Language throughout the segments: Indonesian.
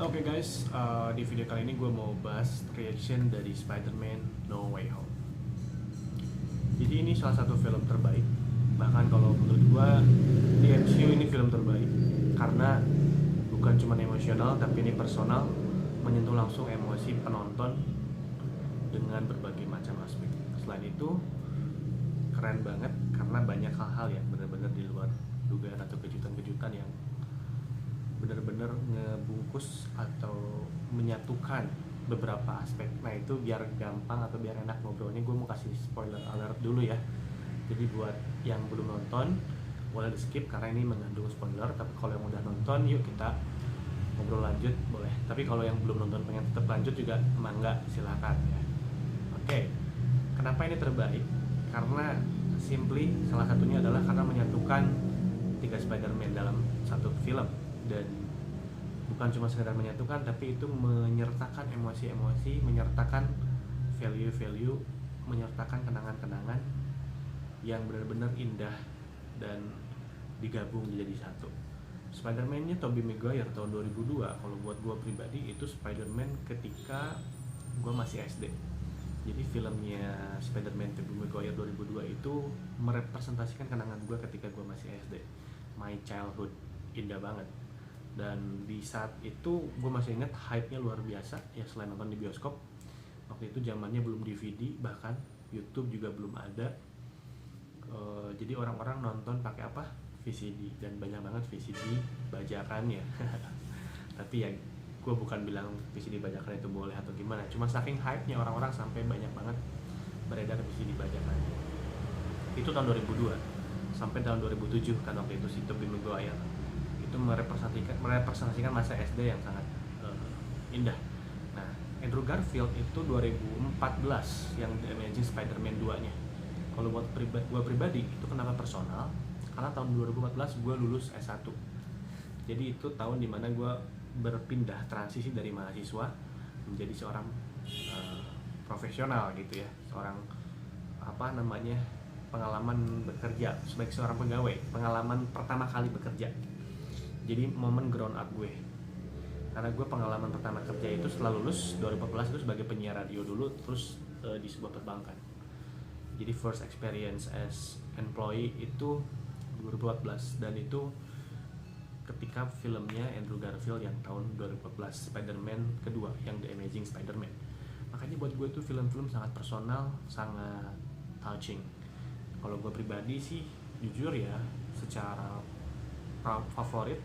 Oke guys, di video kali ini gue mau bahas reaction dari Spider-Man No Way Home. Jadi ini salah satu film terbaik. Bahkan kalau menurut gue di MCU ini film terbaik karena bukan cuma emosional tapi ini personal, menyentuh langsung emosi penonton dengan berbagai macam aspek. Selain itu keren banget karena banyak hal-hal yang benar-benar di luar dugaan atau kejutan-kejutan yang benar-benar ngebungkus atau menyatukan beberapa aspek. Nah itu biar gampang atau biar enak ngobrolnya, gue mau kasih spoiler alert dulu ya. Jadi buat yang belum nonton boleh di skip karena ini mengandung spoiler. Tapi kalau yang udah nonton, yuk kita ngobrol lanjut boleh. Tapi kalau yang belum nonton pengen tetap lanjut juga mangga, silakan ya. Oke, kenapa ini terbaik? Karena simply salah satunya adalah karena menyatukan 3 Spider-Man dalam satu film. Dan bukan cuma sekedar menyatukan, tapi itu menyertakan emosi-emosi, menyertakan value-value, menyertakan kenangan-kenangan yang benar-benar indah dan digabung jadi satu. Spider-Man-nya Tobey Maguire tahun 2002. Kalau buat gue pribadi itu Spider-Man ketika gue masih SD. Jadi filmnya Spider-Man Tobey Maguire 2002 itu merepresentasikan kenangan gue ketika gue masih SD. My childhood, indah banget. Dan di saat itu gue masih ingat hype-nya luar biasa ya, selain nonton di bioskop. Waktu itu zamannya belum DVD, bahkan YouTube juga belum ada. Jadi orang-orang nonton pakai apa? VCD, dan banyak banget VCD bajakannya. Tapi ya gue bukan bilang VCD bajakan itu boleh atau gimana, cuma saking hype-nya orang-orang sampai banyak banget beredar VCD bajakannya. Itu tahun 2002 sampai tahun 2007 kan, waktu itu si Tobey Maguire itu merepresentasikan masa SD yang sangat indah. Nah, Andrew Garfield itu 2014 yang The Amazing Spider-Man 2-nya. Kalau buat gue pribadi itu kenapa personal? Karena tahun 2014 gue lulus S1. Jadi itu tahun dimana gue berpindah transisi dari mahasiswa menjadi seorang profesional gitu ya, seorang pengalaman bekerja sebagai seorang pegawai, pengalaman pertama kali bekerja. Jadi momen grown up gue, karena gue pengalaman pertama kerja itu setelah lulus 2014 itu sebagai penyiar radio dulu, terus di sebuah perbankan. Jadi first experience as employee itu 2014, dan itu ketika filmnya Andrew Garfield yang tahun 2014, Spider-Man kedua yang The Amazing Spider-Man. Makanya buat gue itu film-film sangat personal, sangat touching. Kalau gue pribadi sih jujur ya, secara favorit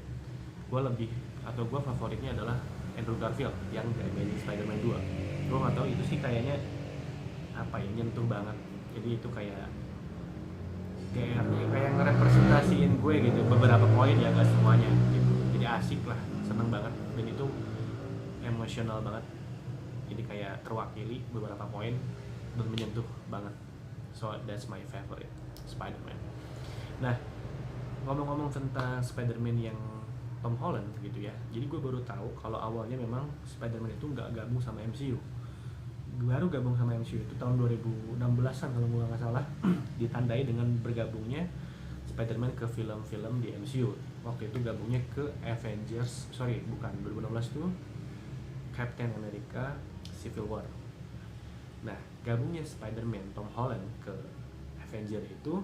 gue favoritnya adalah Andrew Garfield yang The Amazing Spider-Man 2. Gue gak tahu, itu sih kayaknya nyentuh banget. Jadi itu kayak ngerepresentasiin gue gitu, beberapa poin ya, gak semuanya gitu. Jadi asik lah, seneng banget, dan itu emosional banget. Jadi kayak terwakili beberapa poin dan menyentuh banget. So that's my favorite Spider-Man. Nah, ngomong-ngomong tentang Spider-Man yang Tom Holland gitu ya, jadi gue baru tahu kalau awalnya memang Spider-Man itu nggak gabung sama MCU. Baru gabung sama MCU itu tahun 2016an kalau gue nggak salah. Ditandai dengan bergabungnya Spider-Man ke film-film di MCU. Waktu itu gabungnya ke 2016 itu Captain America Civil War. Nah, gabungnya Spider-Man Tom Holland ke Avengers itu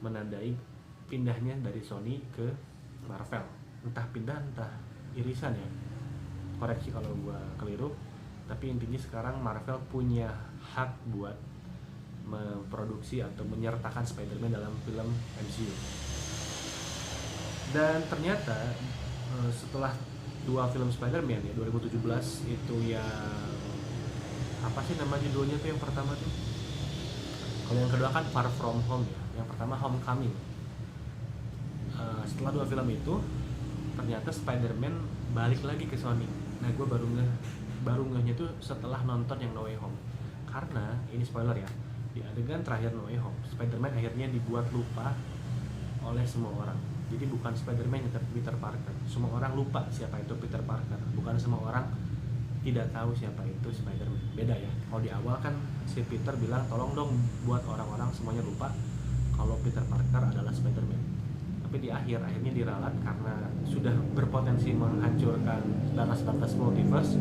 menandai pindahnya dari Sony ke Marvel. Entah pindah entah irisan ya, koreksi kalau gua keliru. Tapi intinya sekarang Marvel punya hak buat memproduksi atau menyertakan Spider-Man dalam film MCU. Dan ternyata setelah 2 film Spider-Man ya, 2017 itu yang apa sih nama judulnya tuh, yang pertama tuh, kalau yang kedua kan Far From Home ya, yang pertama Homecoming. Setelah 2 film itu ternyata Spider-Man balik lagi ke Sony. Nah, gue baru ngehnya tuh setelah nonton yang No Way Home. Karena ini spoiler ya, di adegan terakhir No Way Home, Spider-Man akhirnya dibuat lupa oleh semua orang. Jadi bukan Spider-Man yang Peter Parker. Semua orang lupa siapa itu Peter Parker. Bukan semua orang tidak tahu siapa itu Spider-Man. Beda ya. Kalau di awal kan si Peter bilang tolong dong buat orang-orang semuanya lupa kalau Peter Parker adalah Spider-Man. tapi di akhirnya diralat karena sudah berpotensi menghancurkan batas-batas multiverse,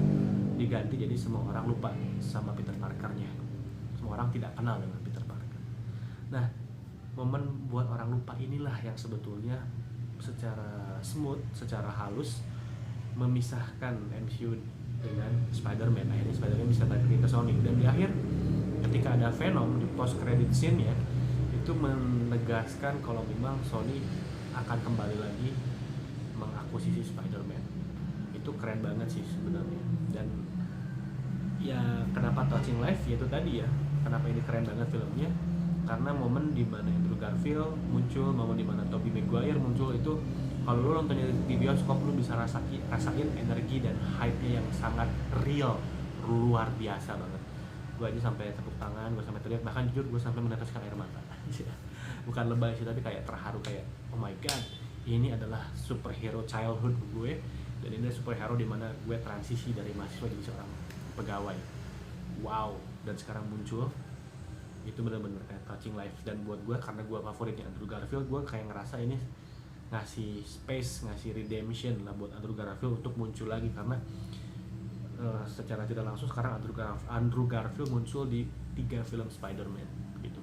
diganti jadi semua orang lupa sama Peter Parker-nya. Semua orang tidak kenal dengan Peter Parker. Nah, momen buat orang lupa inilah yang sebetulnya secara smooth, secara halus memisahkan MCU dengan Spider-Man. Akhirnya Spider-Man bisa balik ke Sony, dan di akhir ketika ada Venom di post credit scene-nya itu menegaskan kalau memang Sony akan kembali lagi mengakuisisi Spider-Man. Itu keren banget sih sebenarnya. Dan ya kenapa touching life, yaitu tadi ya, kenapa ini keren banget filmnya, karena momen dimana Andrew Garfield muncul, momen dimana Tobey Maguire muncul, itu kalau lu nontonnya di bioskop lu bisa rasain energi dan hype-nya yang sangat real, luar biasa banget. Gue aja sampai tepuk tangan, gue sampai teriak, bahkan jujur gue sampai meneteskan air mata. Bukan lebay sih, tapi kayak terharu, kayak oh my god, ini adalah superhero childhood gue, dan ini superhero dimana gue transisi dari mahasiswa jadi seorang pegawai. Wow, dan sekarang muncul, itu benar-benar kayak touching life. Dan buat gue, karena gue favoritnya Andrew Garfield, gue kayak ngerasa ini ngasih space, ngasih redemption lah buat Andrew Garfield untuk muncul lagi, karena secara tidak langsung sekarang Andrew Garfield muncul di 3 film Spider-Man gitu.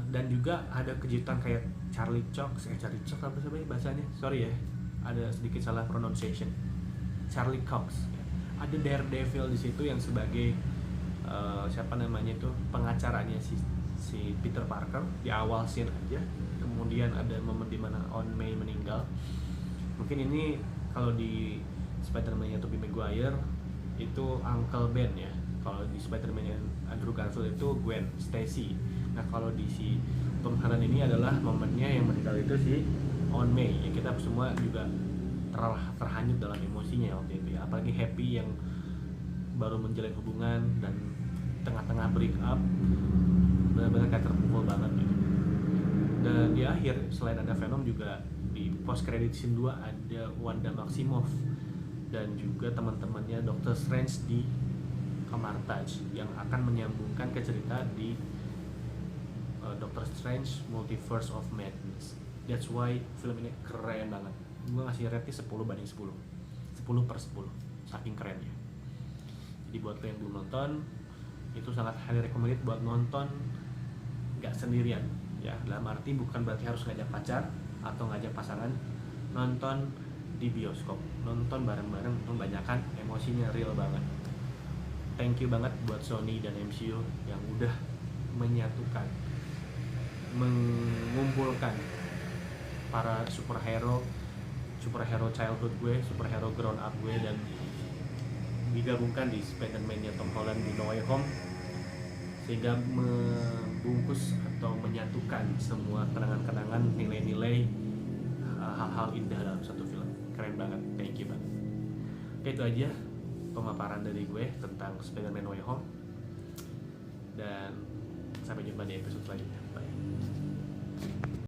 Dan juga ada kejutan kayak Charlie Cox apa sih bahasanya? Sorry ya, ada sedikit salah pronunciation. Charlie Cox. Ada Daredevil di situ yang sebagai siapa namanya itu, pengacaranya si Peter Parker di awal scene aja. Kemudian ada momen dimana Aunt May meninggal. Mungkin ini kalau di Spider-Man-nya Tobey Maguire itu Uncle Ben ya. Kalau di Spider-Man Andrew Garfield itu Gwen Stacy. Nah kalau di si Tom Holland ini adalah momennya yang meninggal itu si Aunt May. Ya kita semua juga terhanyut dalam emosinya waktu itu ya. Apalagi Happy yang baru menjalin hubungan dan tengah-tengah break up, benar-benar kayak terpukul banget gitu. Dan di akhir selain ada Venom, juga di post credit scene 2 ada Wanda Maximoff dan juga teman-temannya Doctor Strange di Kamar Taj yang akan menyambungkan ke cerita di Doctor Strange Multiverse of Madness. That's why film ini keren banget. Gue ngasih rate 10 banding 10, 10/10, saking kerennya. Jadi buat lo yang belum nonton, itu sangat highly recommended buat nonton gak sendirian ya. Dalam arti bukan berarti harus ngajak pacar atau ngajak pasangan, nonton di bioskop, nonton bareng-bareng, membanyakan emosinya real banget. Thank you banget buat Sony dan MCU yang udah menyatukan, mengumpulkan para superhero childhood gue, superhero grown up gue, dan digabungkan di Spider-Man-nya Tom Holland di No Way Home, sehingga membungkus atau menyatukan semua kenangan-kenangan, nilai-nilai, hal-hal indah dalam satu film. Keren banget, thank you banget. Oke, itu aja pemaparan dari gue tentang Spider-Man No Way Home, dan sampai jumpa di episode selanjutnya. Bye.